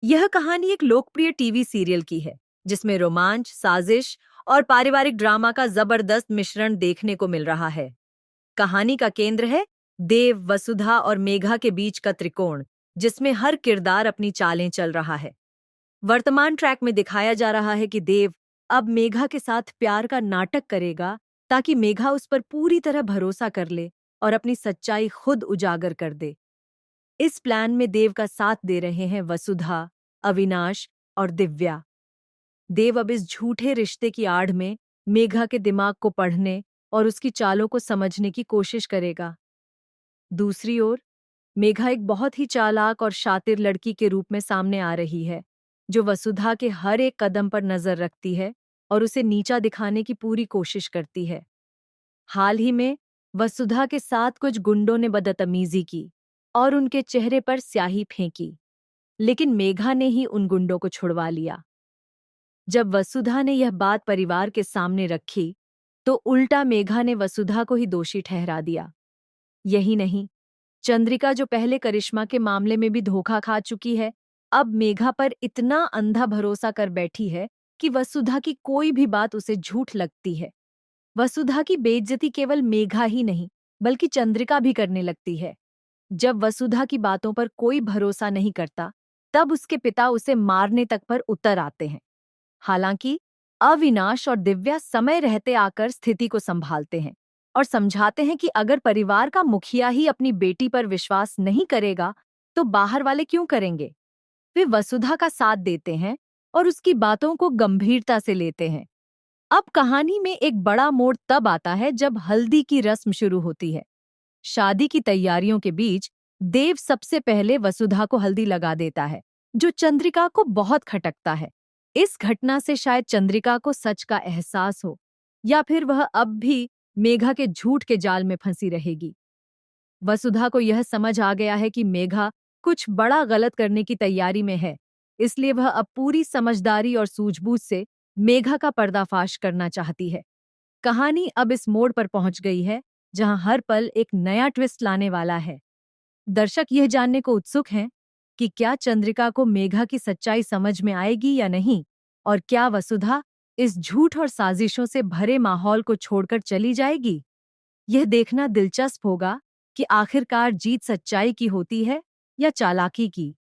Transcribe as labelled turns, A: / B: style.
A: यह कहानी एक लोकप्रिय टीवी सीरियल की है, जिसमें रोमांच, साजिश और पारिवारिक ड्रामा का जबरदस्त मिश्रण देखने को मिल रहा है। कहानी का केंद्र है देव, वसुधा और मेघा के बीच का त्रिकोण, जिसमें हर किरदार अपनी चालें चल रहा है। वर्तमान ट्रैक में दिखाया जा रहा है कि देव अब मेघा के साथ प्यार का नाटक करेगा, ताकि मेघा उस पर पूरी तरह भरोसा कर ले और अपनी सच्चाई खुद उजागर कर दे। इस प्लान में देव का साथ दे रहे हैं वसुधा, अविनाश और दिव्या। देव अब इस झूठे रिश्ते की आड़ में मेघा के दिमाग को पढ़ने और उसकी चालों को समझने की कोशिश करेगा। दूसरी ओर मेघा एक बहुत ही चालाक और शातिर लड़की के रूप में सामने आ रही है, जो वसुधा के हर एक कदम पर नजर रखती है और उसे नीचा दिखाने की पूरी कोशिश करती है। हाल ही में वसुधा के साथ कुछ गुंडों ने बदतमीजी की और उनके चेहरे पर स्याही फेंकी, लेकिन मेघा ने ही उन गुंडों को छुड़वा लिया। जब वसुधा ने यह बात परिवार के सामने रखी, तो उल्टा मेघा ने वसुधा को ही दोषी ठहरा दिया। यही नहीं, चंद्रिका, जो पहले करिश्मा के मामले में भी धोखा खा चुकी है, अब मेघा पर इतना अंधा भरोसा कर बैठी है कि वसुधा की कोई भी बात उसे झूठ लगती है। वसुधा की बेइज्जती केवल मेघा ही नहीं, बल्कि चंद्रिका भी करने लगती है। जब वसुधा की बातों पर कोई भरोसा नहीं करता, तब उसके पिता उसे मारने तक पर उतर आते हैं। हालांकि अविनाश और दिव्या समय रहते आकर स्थिति को संभालते हैं और समझाते हैं कि अगर परिवार का मुखिया ही अपनी बेटी पर विश्वास नहीं करेगा, तो बाहर वाले क्यों करेंगे। वे वसुधा का साथ देते हैं और उसकी बातों को गंभीरता से लेते हैं। अब कहानी में एक बड़ा मोड़ तब आता है जब हल्दी की रस्म शुरू होती है। शादी की तैयारियों के बीच देव सबसे पहले वसुधा को हल्दी लगा देता है, जो चंद्रिका को बहुत खटकता है। इस घटना से शायद चंद्रिका को सच का एहसास हो, या फिर वह अब भी मेघा के झूठ के जाल में फंसी रहेगी। वसुधा को यह समझ आ गया है कि मेघा कुछ बड़ा गलत करने की तैयारी में है, इसलिए वह अब पूरी समझदारी और सूझबूझ से मेघा का पर्दाफाश करना चाहती है। कहानी अब इस मोड़ पर पहुंच गई है जहां हर पल एक नया ट्विस्ट लाने वाला है। दर्शक यह जानने को उत्सुक हैं कि क्या चंद्रिका को मेघा की सच्चाई समझ में आएगी या नहीं, और क्या वसुधा इस झूठ और साजिशों से भरे माहौल को छोड़कर चली जाएगी। यह देखना दिलचस्प होगा कि आखिरकार जीत सच्चाई की होती है या चालाकी की।